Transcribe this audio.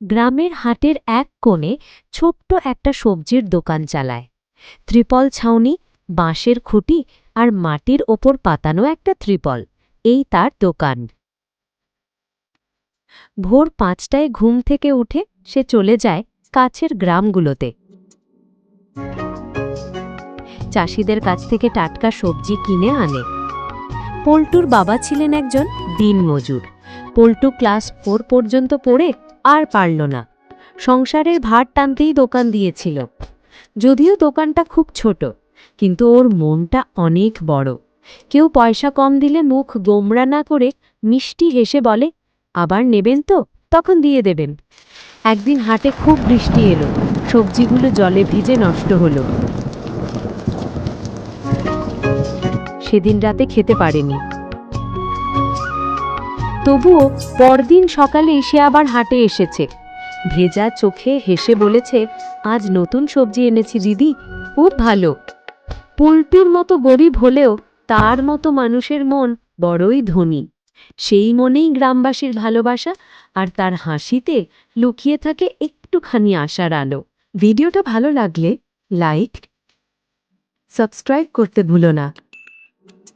গ্রামের হাটের এক কোণে ছোট্ট একটা সবজির দোকান চালায়। ত্রিপল ছাউনি, বাঁশের খুঁটি আর মাটির ওপর পাতানো একটা ত্রিপল, এই তার দোকান। ভোর ৫টায় ঘুম থেকে উঠে সে চলে যায় কাছের গ্রামগুলোতে। চাষিদের কাছ থেকে টাটকা সবজি কিনে আনে। পল্টুর বাবা ছিলেন একজন দিনমজুর। পল্টু ক্লাস 4 পর্যন্ত পড়ে আর পারল না। সংসারের ভার টানতেই দোকান দিয়েছিল। যদিও দোকানটা খুব ছোট, কিন্তু ওর মনটা অনেক বড়। কেউ পয়সা কম দিলে মুখ গোমড়া না করে মিষ্টি হেসে বলে, আবার নেবেন তো, তখন দিয়ে দেবেন। একদিন হাটে খুব বৃষ্টি এলো, সবজিগুলো জলে ভিজে নষ্ট হলো। সেদিন রাতে খেতে পারেনি। তবুও পরদিন সকালে সে আবার হাটে এসেছে। ভেজা চোখে হেসে বলেছে, আজ নতুন সবজি এনেছি দিদি, খুব ভালো। পল্টুর মতো গরিব হলেও তার মতো মানুষের মন বড়ই ধনী। সেই মনেই গ্রামবাসীর ভালোবাসা, আর তার হাসিতে লুকিয়ে থাকে একটুখানি আশার আলো। ভিডিওটা ভালো লাগলে লাইক, সাবস্ক্রাইব করতে ভুলো না।